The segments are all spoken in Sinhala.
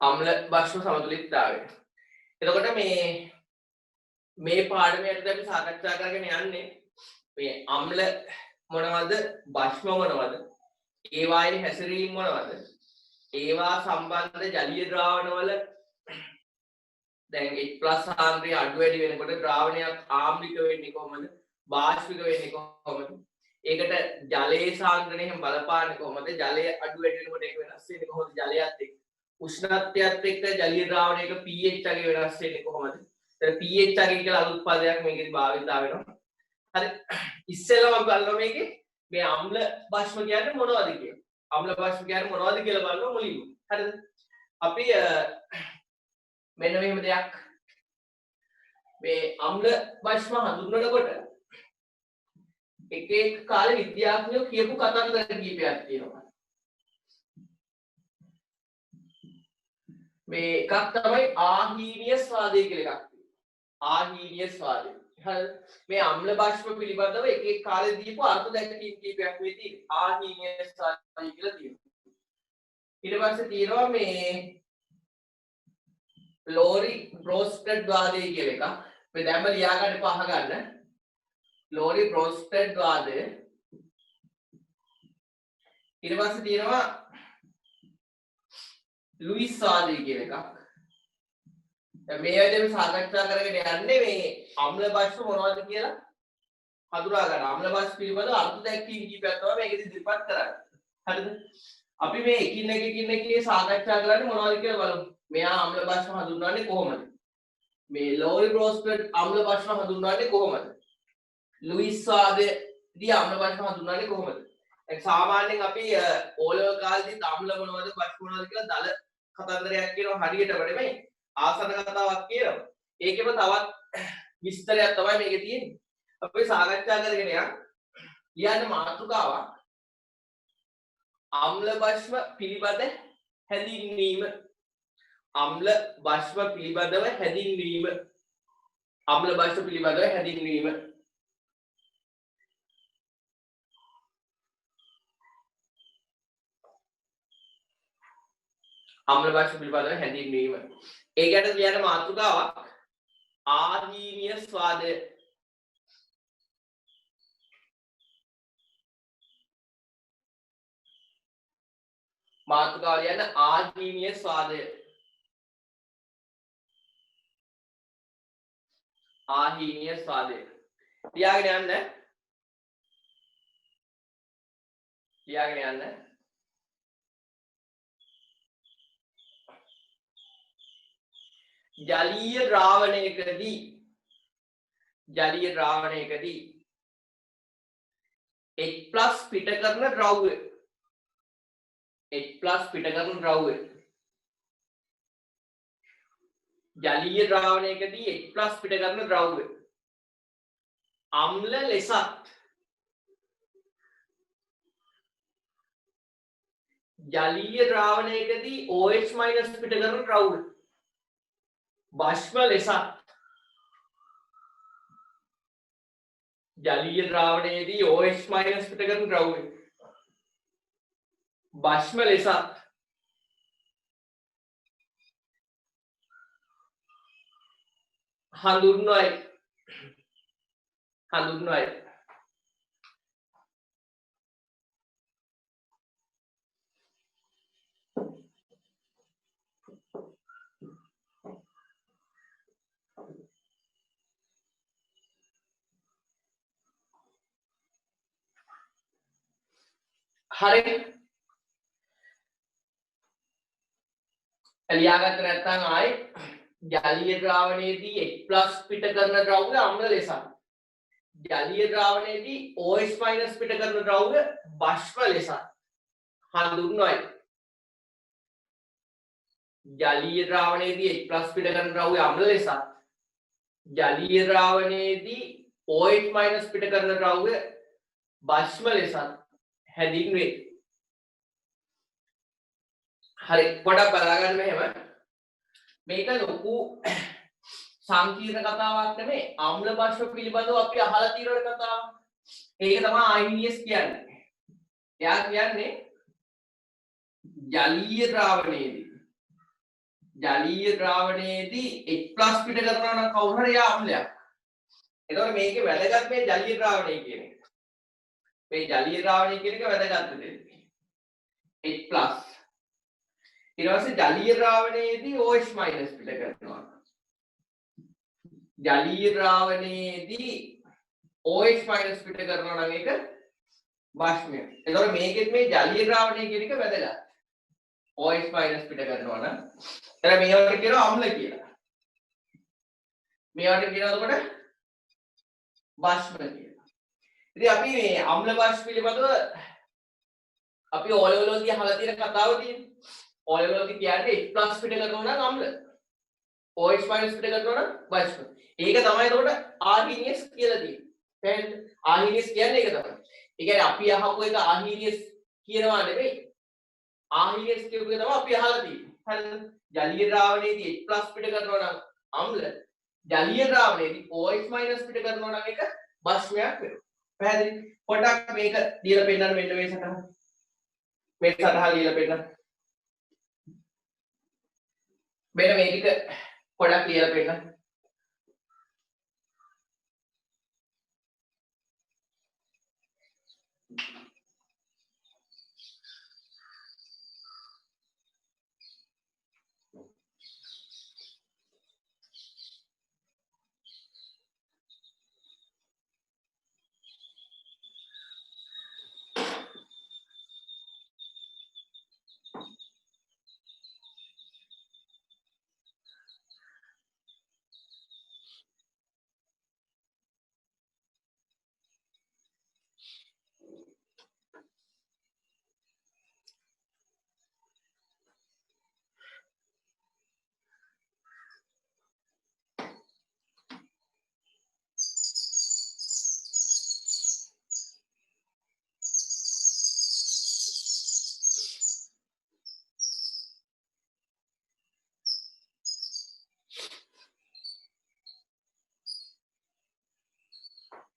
අම්ල භෂ්ම සමතුලිතතාවය. එතකොට මේ පාඩමේදී අපි සාකච්ඡා කරගෙන යන්නේ මේ අම්ල මොනවද භෂ්ම මොනවද ඒවායේ හැසිරීම මොනවද ඒවා සම්බන්ධ ජලීය ද්‍රාවණවල දැන් H+ සාන්ද්‍රය අඩු වැඩි වෙනකොට ද්‍රාවණයක් ආම්ලික වෙන්නේ කොහොමද බාෂ්පික වෙන්නේ කොහොමද ඒකට ජලයේ සාන්ද්‍රණය හැම බලපාන්නේ කොහොමද ජලය අඩු වැඩි වෙනකොට ඒක වෙනස් වෙන්නේ කොහොමද ජලයත් එක්ක උෂ්ණත්වයත් එක්ක ජලීය ද්‍රාවණයක pH අගය වෙනස් වෙන්නේ කොහොමද දැන් pH අගය කියලා අලුත් පදයක් මේකෙදි භාවිතා වෙනවා හරි ඉස්සෙල්ලාම අපි බලනවා මේකේ මේ අම්ල භෂ්ම කියන්නේ මොනවද කියලා අම්ල භෂ්ම කියන්නේ මොනවද කියලා බලනවා මුලින්ම හරිද අපි මෙන්න මෙහෙම දෙයක් මේ අම්ල භෂ්ම හඳුන්වනකොට එක එක කාලේ විද්‍යාඥයෝ කියපු කතන්දර කීපයක් තියෙනවා මේ එකක් තමයි ආහීනිය ස්වාදය කියලා එකක් තියෙනවා ආහීනිය ස්වාදය හරි මේ අම්ල භෂ්ම පිළිබඳව එක එක කාලේ දීපු අර්ථ දැක්වීම් කීපයක් මේ තියෙනවා ආහීනිය ස්වාදය කියලා තියෙනවා ඊට පස්සේ තියෙනවා මේ ලෝරි බ්‍රෝස්ටඩ් වාදය කියලා එකක් මේ දැම්ම ලියා ගන්න පහ ගන්න ලෝරි බ්‍රෝස්ටඩ් වාදය ඊට පස්සේ තියෙනවා ලුයිස් වාදය කියලා එකක් දැන් මේ වගේ සාකච්ඡා කරගෙන යන්නේ මේ අම්ල භෂ්ම මොනවද කියලා හඳුනා ගන්න අම්ල භෂ්ම පිළිබඳව අර්ථ දැක්වීම් කීපයක් තමයි මේකෙදි ඉදිරිපත් කරන්නේ හරිද අපි මේ එකින් එක සාකච්ඡා කරන්නේ මොනවද කියලා බලමු මෙයා අම්ල භෂ්ම හඳුන්වන්නේ කොහොමද මේ ලෝරි බ්‍රෝස්ටඩ් අම්ල භෂ්ම හඳුන්වන්නේ කොහොමද ලුයිස් වාදයේදී අම්ල භෂ්ම හඳුන්වන්නේ කොහොමද දැන් සාමාන්‍යයෙන් අපි ඕලෙවල් කාලේදී අම්ල මොනවද භෂ්ම මොනවද කියලා දල කතන්දරයක් කියනවා හරියටම නෙමෙයි ආසන කතාවක් කියනවා ඒකෙම තවත් විස්තරයක් තමයි මේකේ තියෙන්නේ අපි සාකච්ඡා කරගෙන ලියන්න මාතෘකාවක් අම්ල භෂ්ම පිළිබඳ හැඳින්වීම අම්ල භෂ්ම පිළිබඳව හැඳින්වීම අම්ල භෂ්ම පිළිබඳව හැඳින්වීම අම්ල භෂ්ම පිළිබඳව හැඳින්වීම ඒකට කියන මාතෘකාවක් ආහීනිය ස්වාදය මාතෘකාව ලියන්න ආහීනිය ස්වාදය ආහීනිය ස්වාදය ලියාගෙන යන්න ජලීය ද්‍රාවණයකදී H+ පිට කරන ද්‍රව්‍ය ජලීය ද්‍රාවණයකදී H+ පිට කරන ද්‍රව්‍ය අම්ල ලෙසත් ජලීය ද්‍රාවණයකදී OH- පිට කරන ද්‍රව්‍ය භෂ්ම ලෙසත් ජලීය ද්‍රාවණයේදී OH- පිට කරන ද්‍රව්‍ය භෂ්ම ලෙසත් හඳුන්වයි හරි එලියාගත්ත නැත්නම් ආයි ජලීය ද්‍රාවණයේදී H+ පිට කරන ද්‍රව්‍ය අම්ල ලෙසත් ජලීය ද්‍රාවණයේදී OH- පිට කරන ද්‍රව්‍ය භෂ්ම ලෙසත් හඳුන්වයි ජලීය ද්‍රාවණයේදී H+ පිට කරන ද්‍රව්‍ය අම්ල ලෙසත් ජලීය ද්‍රාවණයේදී OH- පිට කරන ද්‍රව්‍ය භෂ්ම ලෙසත් හැඳින්වේ හරි පොඩක් බලා ගන්න මෙහෙම මේක ලොකු සංකීර්ණ කතාවක් නෙමෙයි අම්ල භෂ්ම පිළිබඳව අපි අහලා තියෙන කතාවක් ඒක තමයි ආයිනියස් කියන්නේ එයා කියන්නේ ජලීය ද්‍රාවණයේදී ජලීය ද්‍රාවණයේදී H+ පිට කරනවා නම් කවුරු හරි අම්ලයක්. එතකොට මේකේ වැදගත් මේ ජලීය ද්‍රාවණය කියන එක. මේ ජලීය ද්‍රාවණය කියන එක වැදගත් දෙයක්. H+. ඊට පස්සේ ජලීය ද්‍රාවණයේදී OH- පිට කරනවා. ජලීය ද්‍රාවණයේදී OH- පිට කරනවා නම් ඒක භාෂ්මය. එතකොට මේකෙත් මේ ජලීය ද්‍රාවණය කියන එක වැදගත්. OH- පිට කරනවා නම් එතන මේවට කියනවා අම්ල කියලා. මේවට කියනවා එතකොට භාෂ්ම කියලා. ඉතින් අපි මේ අම්ල භාෂ්ම පිළිබඳව අපි O level වලදී අහලා තියෙන කතාව තියෙන්නේ. O level වලදී කියන්නේ H+ පිට කරනවා නම් අම්ල. OH- පිට කරනවා නම් භාෂ්ම. ඒක තමයි එතකොට ආහීනියස් කියලා තියෙන්නේ. පැහැදිලිද? ආහීනියස් කියන්නේ ඒක තමයි. ඒ කියන්නේ අපි අහපු එක ආහීනියස් කියනවා නෙමෙයි. ආහීනියස් කියපු එක තමයි අපි අහලා තියෙන්නේ. හරිද? ජලීය ද්‍රාවණයේදී H+ පිට කරනවා නම් අම්ල. ජලීය ද්‍රාවණයේදී OH- පිට කරනවා නම් ඒක භාෂ්මයක් වෙනවා. පැහැදිලි? පොඩක් මේක දීලා පෙන්නන්න මෙන්න මේ සටහන. මේ සටහන දීලා පෙන්නන්න. මෙන්න මේ ටික පොඩක් දීලා පෙන්නන්න.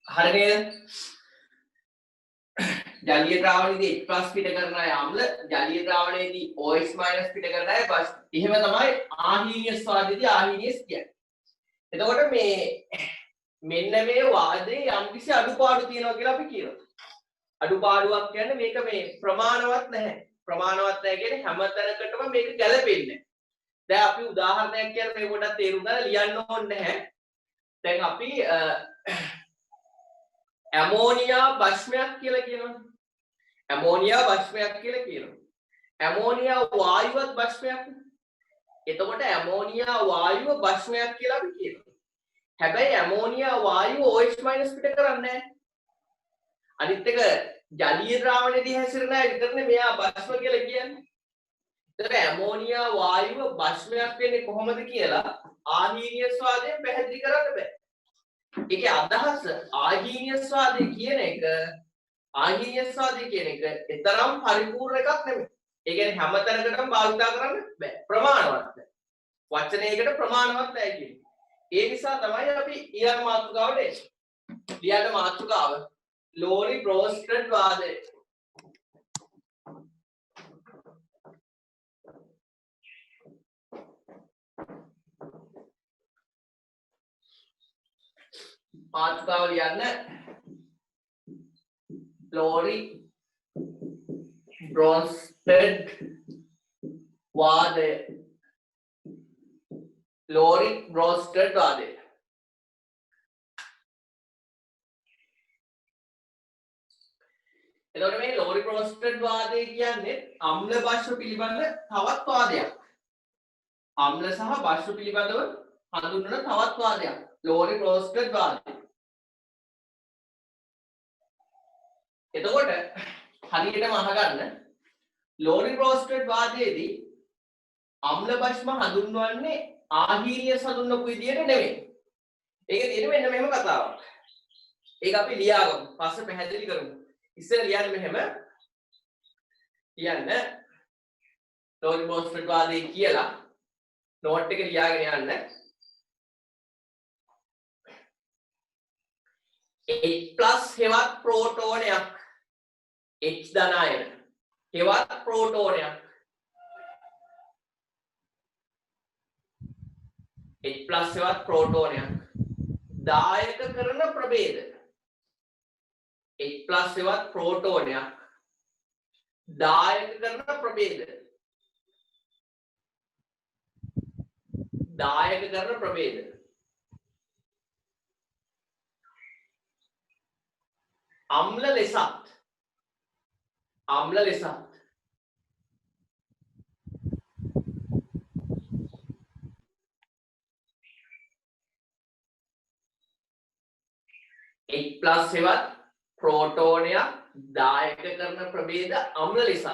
හරි නේද? ජලීය ද්‍රාවණයේදී H+ පිට කරන අය අම්ල, ජලීය ද්‍රාවණයේදී OH- පිට කරන අය භාෂ්ම. එහෙම තමයි ආහීනියස් වාදයේදී ආහීනියස් කියන්නේ. එතකොට මේ මෙන්න මේ වාදයේ යම්කිසි අඩුපාඩු තියෙනවා කියලා අපි කියනවා. අඩුපාඩුවක් කියන්නේ මේක මේ ප්‍රමාණවත් නැහැ. ප්‍රමාණවත් නැහැ කියන්නේ හැම තැනකටම මේක ගැලපෙන්නේ නැහැ. දැන් අපි උදාහරණයක් කියලා මේ පොඩ්ඩක් තේරුම් ගන්න ලියන්න ඕනේ නැහැ. දැන් අපි ඇමෝනියා භස්මයක් කියලා කියනවා. ඇමෝනියා භස්මයක් කියලා කියනවා. ඇමෝනියා වායුවත් භස්මයක්. එතකොට ඇමෝනියා වායුව භස්මයක් කියලා අපි කියනවා. හැබැයි ඇමෝනියා වායුව OH- පිට කරන්නේ නැහැ. අනිත් එක ජලීය ද්‍රාවණයේදී හැසිරෙන අය විතරනේ මෙයා භස්ම කියලා කියන්නේ. එතකොට ඇමෝනියා වායුව භස්මයක් වෙන්නේ කොහොමද කියලා ආහීනියස් වාදයෙන් පැහැදිලි කරන්න බෑ. ඒකේ අදහස ආහීනියස් වාදය කියන එක එතරම් පරිපූර්ණ එකක් නෙමෙයි. ඒ කියන්නේ හැම තැනකටම භාවිත කරන්න බෑ. ප්‍රමාණවත් නැහැ. වචනයකට ප්‍රමාණවත් නැහැ කියන්නේ. ඒ නිසා තමයි අපි ඊළඟ මාතෘකාවට එන්නේ. ඊළඟ මාතෘකාව ලෝරි බ්‍රෝස්ටඩ් වාදය. මාතෘකාව ලියන්න ලෝරි බ්‍රෝස්ටඩ් වාදය. ලෝරි බ්‍රෝස්ටඩ් වාදය. එතකොට මේ ලෝරි බ්‍රෝස්ටඩ් වාදය කියන්නේ අම්ල භස්ම පිළිබඳ තවත් වාදයක්. අම්ල සහ භස්ම පිළිබඳව හඳුන්වන තවත් වාදයක්. ලෝරි බ්‍රෝස්ටඩ් වාදය. එතකොට හරියටම අහගන්න ලෝරි බ්‍රෝස්ටඩ් වාදයේදී අම්ල භස්ම හඳුන්වන්නේ ආහීනියස් හඳුන්වපු විදියට නෙමෙයි. ඒක තියෙන්නේ මෙන්න මෙහෙම කතාවක්. ඒක අපි ලියාගමු. පස්සේ පැහැදිලි කරමු. ඉස්සෙල්ලා ලියන්න මෙහෙම. ලියන්න ලෝරි බ්‍රෝස්ටඩ් වාදය කියලා නෝට් එක ලියාගෙන යන්න. H+ හෙවත් ප්‍රෝටෝනයක්. H ධනායන හෙවත් ප්‍රෝටෝනයක්. H+ එවත් ප්‍රෝටෝනයක් දායක කරන ප්‍රභේද H+ එවත් ප්‍රෝටෝනයක් දායක කරන ප්‍රභේද අම්ල ලෙසත් H+ එවත් ප්‍රෝටෝනයක් දායක කරන ප්‍රභේද අම්ල ලෙසත්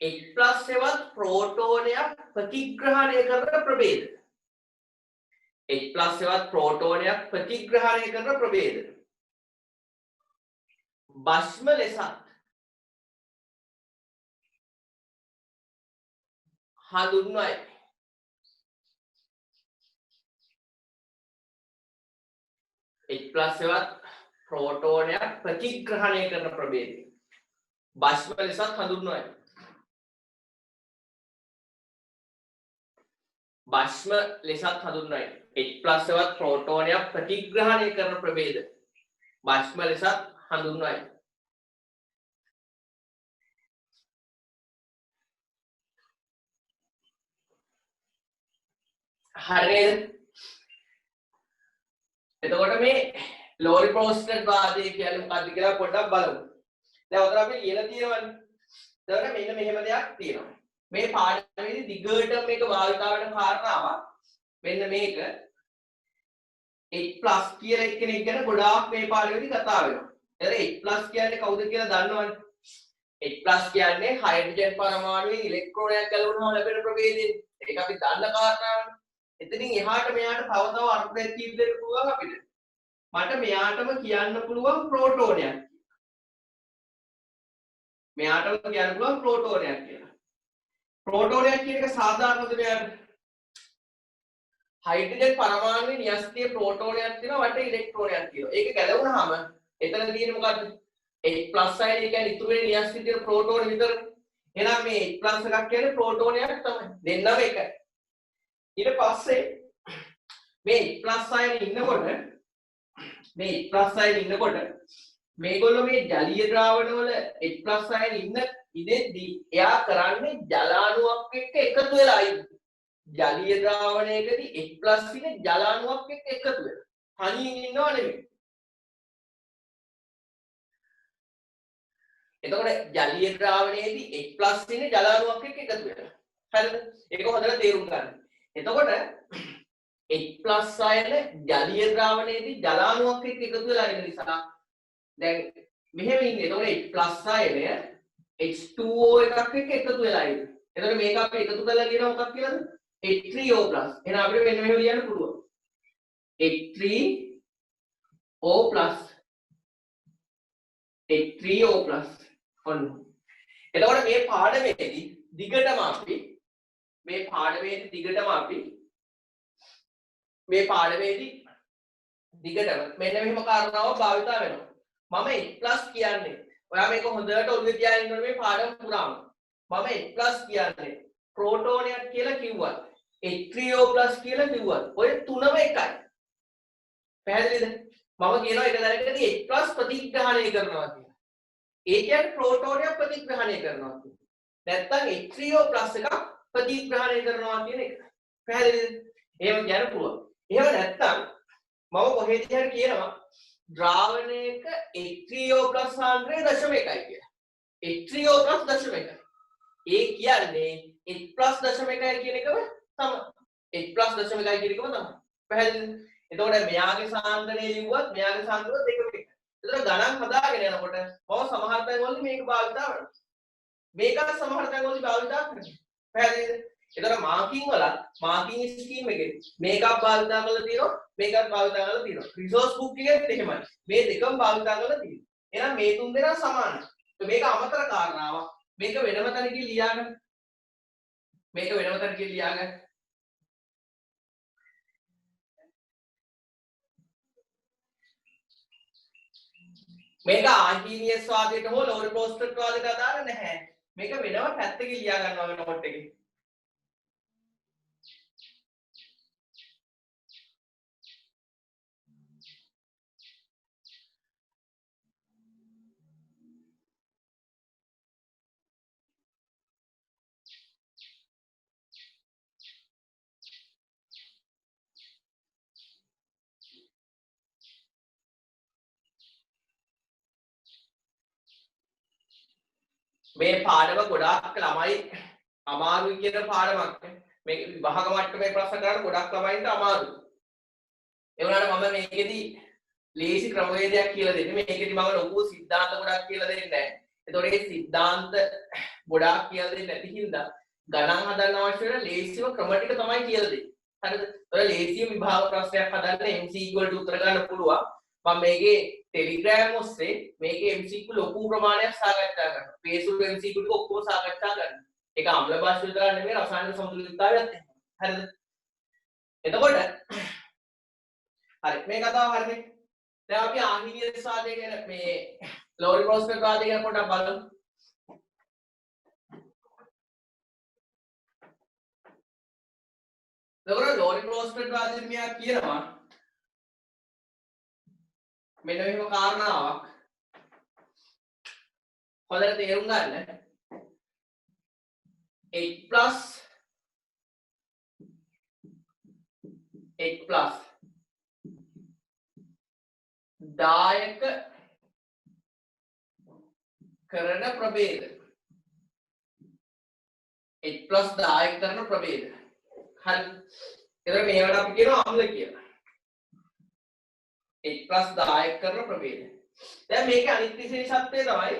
H+ එවත් ප්‍රෝටෝනයක් ප්‍රතිග්‍රහණය කරන ප්‍රභේද H+ එවත් ප්‍රෝටෝනයක් ප්‍රතිග්‍රහණය කරන ප්‍රභේද භස්ම ලෙසත් හඳුන්වයි. H+ එවත් ප්‍රෝටෝනයක් ප්‍රතිග්‍රහණය කරන ප්‍රභේදය භස්ම ලෙසත් හඳුන්වයි. භස්ම ලෙසත් හඳුන්වයි. H+ එවත් ප්‍රෝටෝනයක් ප්‍රතිග්‍රහණය කරන ප්‍රභේද භස්ම ලෙසත් හඳුන්වයි. හරිද? එතකොට මේ ලෝරි ප්‍රෝස්ටඩ් වාදය කියන්නේ මොකක්ද කියලා පොඩ්ඩක් බලමු. දැන් උතර අපි ලියලා තියෙනවනේ. එතකොට මෙන්න මෙහෙම දෙයක් තියෙනවා. මේ පාඩමේදී දිගටම මේක භාවිතා වෙන කාරණාවක්. මෙන්න මේක H+ කියලා එක්කෙනෙක් ගැන ගොඩාක් මේ පාඩමේදී කතා වෙනවා. එතකොට H+ කියන්නේ කවුද කියලා දන්නවනේ. H+ කියන්නේ හයිඩ්‍රජන් පරමාණුවේ ඉලෙක්ට්‍රෝනයක් ගැලවුනහම ලැබෙන ප්‍රභේදය. ඒක අපි දන්න කාරණාවක්. එතනින් එහාට මෙයාට තව අර්ථයක් කීප දෙන්න පුළුවන් අපිට. මට මෙයාටම කියන්න පුළුවන් ප්‍රෝටෝනයක්. මෙයාටම කියන්න පුළුවන් ප්‍රෝටෝනයක් කියලා. ප්‍රෝටෝනයක් කියන එක සාධාරණද මෙයාට? හයිඩ්‍රජන් පරමාණුවේ න්‍යෂ්ටිය ප්‍රෝටෝනයක් තියෙනවා වට ඉලෙක්ට්‍රෝනයක් තියෙනවා. ඒක ගැලවුනහම එතන තියෙන්නේ මොකද්ද? H+ අයන කියන්නේ ඉතුරු වෙන න්‍යෂ්ටි තියෙන ප්‍රෝටෝන විතරනේ. එහෙනම් මේ H+ එකක් කියන්නේ ප්‍රෝටෝනයක් තමයි. දෙන්නම එකයි. ඊට පස්සේ මේ H+ අයන ඉන්නකොට මේගොල්ලෝ මේ ජලීය ද්‍රාවණ වල H+ අයන ඉඳෙද්දී එයා කරන්නේ ජලාණුවක් එක්ක එකතු වෙලා ඉන්නේ. ජලීය ද්‍රාවණයකදී H+ ඉන්නේ ජලාණුවක් එක්ක එකතු වෙලා. තනියෙන් ඉන්නව නෙමෙයි. එතකොට ජලීය ද්‍රාවණයේදී H+ ඉන්නේ ජලාණුවක් එක්ක එකතු වෙලා. හරිද? ඒක හොඳට තේරුම් ගන්න. එතකොට H+ අයන ජලීය ද්‍රාවණයේදී ජලාණුවක් එක්ක එකතු වෙලා ඉන්න නිසා දැන් මෙහෙම ඉන්නේ. එතකොට H+ අයනය H2O එකක් එක්ක එකතු වෙලා ඉන්නේ. එතකොට මේක අපි එකතු කරලා කියනවා මොකක් කියලාද? H3O+. එහෙනම් අපිට මෙන්න මෙහෙම ලියන්න පුළුවන්. H3O+. H3O+. ඔන්න. එතකොට මේ පාඩමේදී දිගටම අපි මෙන්න මෙහෙම කාරණාවක් භාවිතා වෙනවා. මම H+ කියන්නේ ඔයා මේක හොඳට ඔළුවේ තියාගෙන ඉන්න ඕනේ මේ පාඩම පුරාම. මම H+ කියන්නේ ප්‍රෝටෝනයක් කියලා කිව්වත් H3O+ කියලා කිව්වත් ඔය තුනම එකයි. පැහැදිලිද? මම කියනවා එක දැනකදී H+ ප්‍රතිග්‍රහණය කරනවා කියලා. ඒ කියන්නේ ප්‍රෝටෝනයක් ප්‍රතිග්‍රහණය කරනවා කියලා. නැත්තම් H3O+ එකක් ප්‍රතිග්‍රහණය කරනවා කියන එක. පැහැදිලිද? එහෙම කියන්න පුළුවන්. එහෙම නැත්තම් මම කොහෙද කියනවා ද්‍රාවණයක H3O+ සාන්ද්‍රය 0.1යි කියලා. H3O+ 0.1. ඒ කියන්නේ H+0.1 කියන එකම තමයි. H+0.1 කියන එකම තමයි. පැහැදිලිද? එතකොට මෙයාගේ සාන්ද්‍රණය ලිව්වත් මෙයාගේ සාන්ද්‍රණය දෙකම එකයි. එතකොට ගණන් හදාගෙන යනකොට මම සමහර තැන්වලදී මේක භාවිතා කරනවා. මේකත් සමහර තැන්වලදී භාවිතා කරනවා. පැහැදිලිද? එතකොට මාකින් ස්කීම් එකේ මේකක් භාවිතා කරලා තියෙනවා මේකත් භාවිතා කරලා තියෙනවා. රිසෝස් බුක් එකෙත් එහෙමයි. මේ දෙකම භාවිතා කරලා තියෙනවා. එහෙනම් මේ තුන් දෙනා සමානයි. මේක අමතර කාරණාවක්. මේක වෙනම තැනකින් ලියාගන්න. මේක ආර්චීනියස් වාදයට හෝ ලෝරි ප්‍රෝස්ටඩ් වාදයට අදාළ නැහැ. මේක වෙනම පැත්තකින් ලියා ගන්නවා වෙන නෝට් එකේ. මේ පාඩම ගොඩාක් ළමයි අමාරුයි කියන පාඩමක්. මේක විභාග මට්ටමේ ප්‍රශ්න කරන්න ගොඩක් ළමයින්ට අමාරුයි. ඒ වුණාට මම මේකෙදි ලේසි ක්‍රමවේදයක් කියලා දෙන්නේ. මේකෙදි මම ලොකු සිද්ධාන්ත ගොඩක් කියලා දෙන්නේ නැහැ. ඒතකොට මේ සිද්ධාන්ත ගොඩාක් කියලා දෙන්නේ නැති හින්දා ගණන් හදන්න අවශ්‍ය වෙන ලේසිම ක්‍රම ටික තමයි කියලා දෙන්නේ. හරිද? ඔය ලේසිම විභාග ප්‍රශ්නයක් හදන්න MCQ වලට උත්තර ගන්න පුළුවන්. මම මේකේ ටෙලිග්‍රෑම් ඔස්සේ මේකේ MCQ ලොකු ප්‍රමාණයක් සාකච්ඡා කරනවා. පේසුළු MCQ ටික ඔක්කොම සාකච්ඡා කරනවා. ඒක අම්ල භාෂ්ම විතරක් නෙමෙයි රසායනික සමතුලිතතාවයත් එහෙමයි. හරිද? එතකොට හරි මේ කතාව හරිනේ. දැන් අපි ආහිරියස් වාදය ගැන මේ ලෝරි ප්‍රොස්පෙක්ට් වාදය ගැන පොඩ්ඩක් බලමු. එතකොට ලෝරි ප්‍රොස්පෙක්ට් වාදයෙන් මෙයා කියනවා මෙන්න මෙහෙම කාරණාවක්. හොඳට තේරුම් ගන්න. H+ දායක කරන ප්‍රභේද. H+ දායක කරන ප්‍රභේද. හරි. එතකොට මේවට අපි කියනවා අම්ල කියලා. H+ දායක කරන ප්‍රභේද. දැන් මේකේ අනිත් විශේෂත්වය තමයි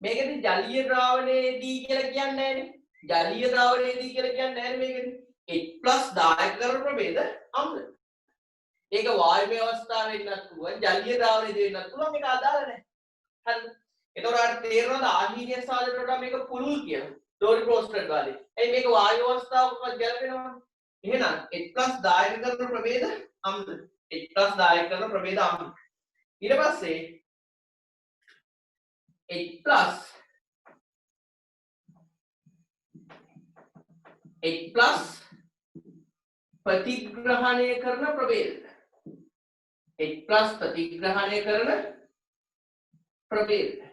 මේකෙදි ජලීය ද්‍රාවණයේදී කියලා කියන්නේ නැහැනේ. ජලීය ද්‍රාවණයේදී කියලා කියන්නේ නැහැනේ මේකෙදි. H+ දායක කරන ප්‍රභේද අම්ල. ඒක වායුමය අවස්ථාවේ ඉන්නත් පුළුවන් ජලීය ද්‍රාවණයේදී වෙන්නත් පුළුවන් මේක අදාළ නැහැ. හරිද? එතකොට අර තේරෙනවද ආහීනිය සාධනයට වඩා මේක පුළුල් කියලා. ලෝරි ප්‍රොස්පෙක්ට් වාදේ. එයි මේක වායු අවස්ථාවකවත් ගැලපෙනවනේ. එහෙනම් H+ දායක කරන ප්‍රභේද අම්ල. H+ දායක කරන ප්‍රභේද අම්ල. ඊට පස්සේ H+ ප්‍රතිග්‍රහණය කරන ප්‍රභේද. H+ ප්‍රතිග්‍රහණය කරන ප්‍රභේද.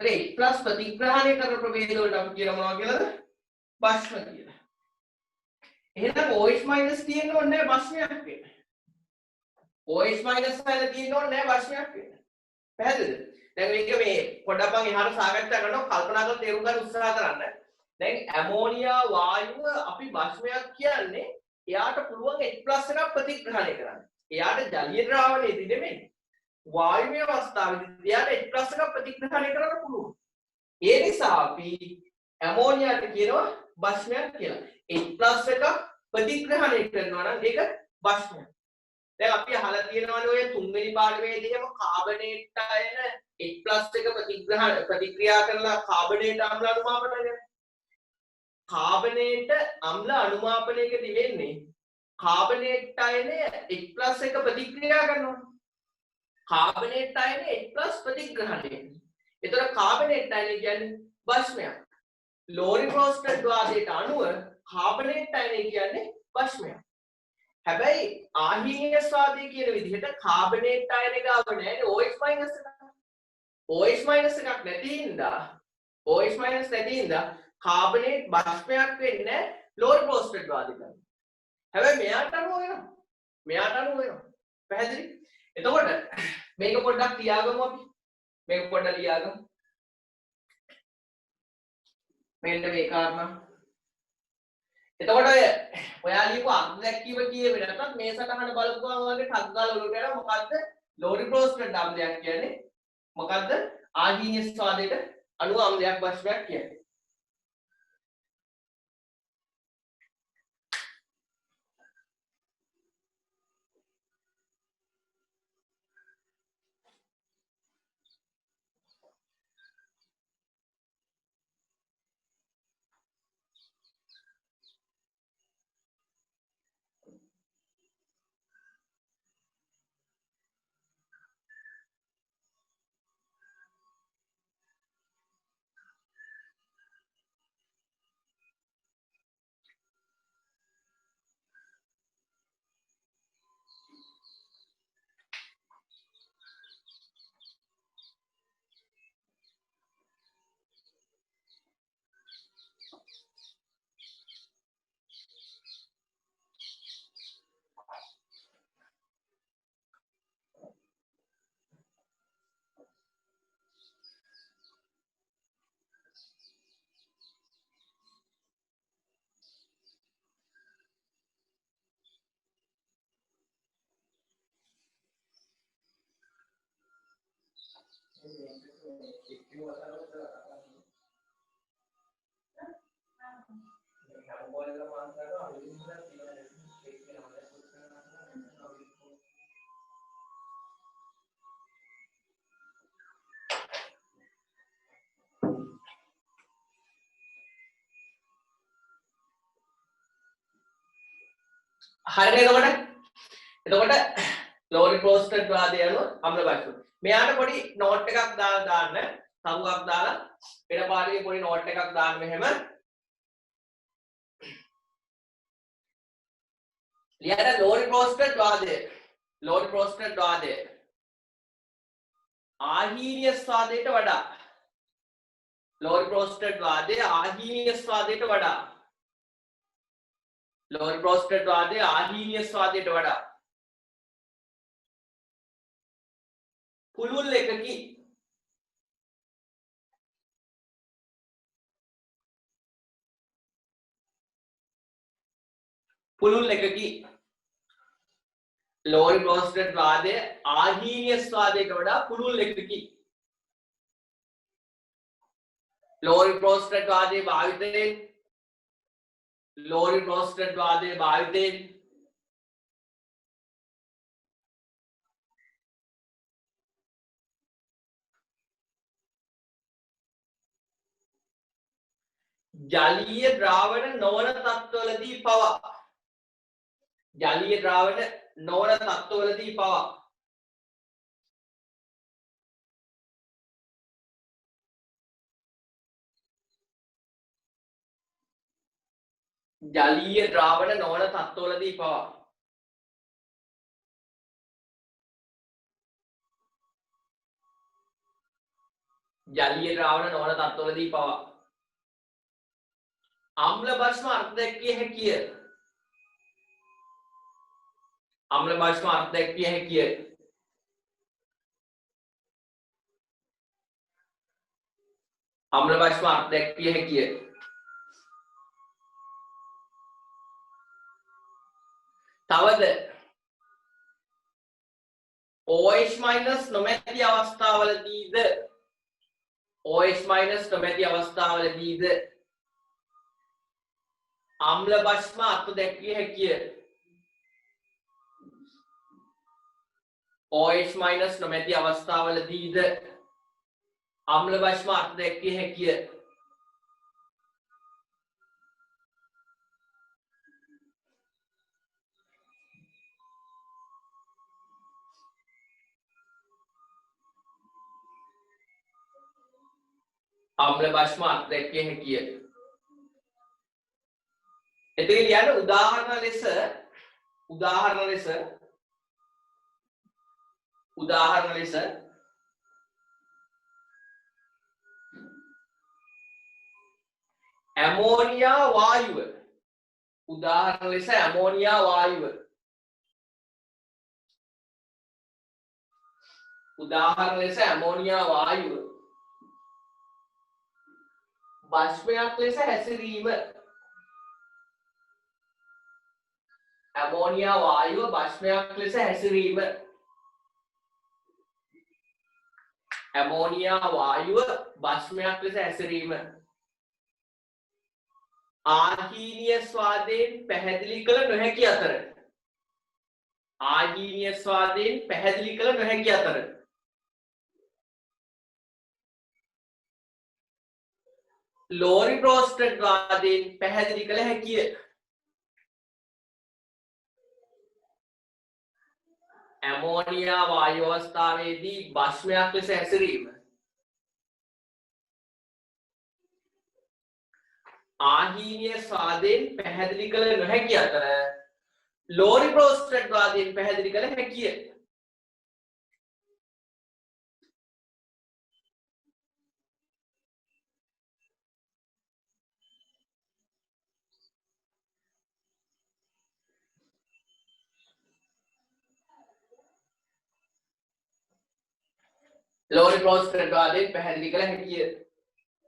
H+ ප්‍රතිග්‍රහණය කරන ප්‍රභේද වලට අපි කියනවා මොනවා කියලාද? භස්ම කියලා. එහෙනම් OH- තියෙන්න ඕනේ නැහැ භස්මයක් වෙන්න. OH- හැල තියෙන්න ඕනේ නැහැ භස්මයක් වෙන්න. පැහැදිලිද? දැන් මේක මේ පොඩ්ඩක් මම එහාට සාකච්ඡා කරනවා කල්පනා කරලා තේරුම් ගන්න උත්සාහ කරන්න. දැන් ඇමෝනියා වායුව අපි භස්මයක් කියන්නේ එයාට පුළුවන් H+ එකක් ප්‍රතිග්‍රහණය කරන්න. එයාට ජලීය ද්‍රාවණයේදී නෙමෙයි. වායුමය අවස්ථාවේදී එයාට H+ එකක් ප්‍රතිග්‍රහණය කරන්න පුළුවන්. ඒ නිසා අපි ඇමෝනියාට කියනවා භස්මයක් කියලා. H+ එකක් ප්‍රතිග්‍රහණය කරනවා නම් ඒක භස්මයක්. දැන් අපි අහලා තියෙනවානේ ඔය තුන්වෙනි පාඩමේදී එහෙම කාබනේට් අයන H+ එක ප්‍රතික්‍රියා කරලා කාබනේට අම්ල අනුමාපනය කරනවා. කාබනේට අම්ල අනුමාපනයකදී වෙන්නේ කාබනේට් අයනය H+ එක ප්‍රතික්‍රියා කරනවා. කාබනේට් අයනය H+ ප්‍රතිග්‍රහණය කරනවා. ඒතර කාබනේට් අයනය කියන්නේ භස්මයක්. ලෝරි ප්‍රොස්පෙක්ට් වාදයට අනුව කාබනේට් අයනය කියන්නේ භස්මයක්. හැබැයි ආහීනියස් වාදය කියන විදිහට කාබනේට් අයන ගාව නැහැ OH- එකක්. OH- එකක් නැති හින්දා OH- නැති හින්දා කාබනේට් භස්මයක් වෙන්නේ ලෝරි ප්‍රොස්පෙක්ට් වාදයට. හැබැයි මෙයාට අනුව වෙනවා. මෙයාට අනුව වෙනවා. පැහැදිලි? එතකොට මේක පොඩ්ඩක් ලියාගමු අපි. මේක පොඩ්ඩක් ලියාගමු. මෙන්න මේ කාරණා. එතකොට ඔයා ලියපු අර්ධදැක්කීම කියෙන්නේ නැත්නම් මේ සටහන බලපුවම වගේ ටක් ගාලා ඔලුවට යනවා මොකද්ද ලෝරි ප්‍රොස්පෙක්ට් අම්ලයක් කියන්නේ මොකද්ද ආහීනියස් වාදයට අණු අම්ලයක් භස්මයක් කියන්නේ. හරිද එතකොට ලෝරි ප්‍රෝස්ටඩ් වාදය අනුව අම්ල බෂ්ම. මෙයාට පොඩි නෝට් එකක් දාලා දාන්න. තරුවක් දාලා වෙන පාඩියේ පොඩි නෝට් එකක් දාන්න මෙහෙම. ලියන්න ලෝරි ප්‍රෝස්ටඩ් වාදය. ලෝරි ප්‍රෝස්ටඩ් වාදය. ආහීනියස් වාදයට වඩා ලෝරි ප්‍රෝස්ටඩ් වාදය ආහීනියස් වාදයට වඩා ලෝරි ප්‍රෝස්ටඩ් වාදය ආහීනියස් වාදයට වඩා පුළුල් එකකි පුළුල් එකකි ලෝරි ප්‍රෝස්ටඩ් වාදය ආහීනියස් වාදයට වඩා පුළුල් එකකි ලෝරි ප්‍රෝස්ටඩ් වාදයේ භාවිතයෙන් ලෝරි ප්‍රෝස්ටඩ් වාදයේ භාවිතයෙන් ජලීය ද්‍රාවණ නොවන තත්ත්වවලදී පවා ජලීය ද්‍රාවණ නොවන තත්ත්වවලදී පවා ජලීය ද්‍රාවණ නොවන තත්ත්වවලදී පවා ජලීය ද්‍රාවණ නොවන තත්ත්වවලදී පවා අම්ල භස්ම අර්ථ දැක්විය හැකිය අම්ල භස්ම අර්ථ දැක්විය හැකිය අම්ල භස්ම අර්ථ දැක්විය හැකිය තවද OH- නොමැති අවස්ථාවලදීද OH- නොමැති අවස්ථාවලදීද අම්ල භස්ම අර්ථ දැක්විය හැකිය OH- නොමැති අවස්ථාවලදීද අම්ල භස්ම අර්ථ දැක්විය හැකිය අම්ල භස්ම අර්ථ දැක්විය හැකිය එතන ලියන්න උදාහරණ ලෙස ඇමෝනියා වායුව උදාහරණ ලෙස ඇමෝනියා වායුව උදාහරණ ලෙස ඇමෝනියා වායුව භස්මයක් ලෙස හැසිරීම ඇමෝනියා වායුව භස්මයක් ලෙස හැසිරීම ඇමෝනියා වායුව භස්මයක් ලෙස හැසිරීම ආහීනිය ස්වාදයෙන් පැහැදිලි කළ නොහැකි අතර ආහීනිය ස්වාදයෙන් පැහැදිලි කළ නොහැකි අතර ලෝරි ප්‍රෝස්ටඩ් වාදයෙන් පැහැදිලි කළ හැකිය ඇමෝනියා වායු අවස්ථාවේදී භස්මයක් ලෙස හැසිරීම ආහීනිය ස්වාදයෙන් පැහැදිලි කළ නොහැකි අතර ලෝරි ප්‍රෝස්ටඩ් වාදයෙන් පැහැදිලි කළ හැකිය ලෝරි ප්‍රෝස්ටඩ් වාදයෙන් පැහැදිලි කළ හැකිය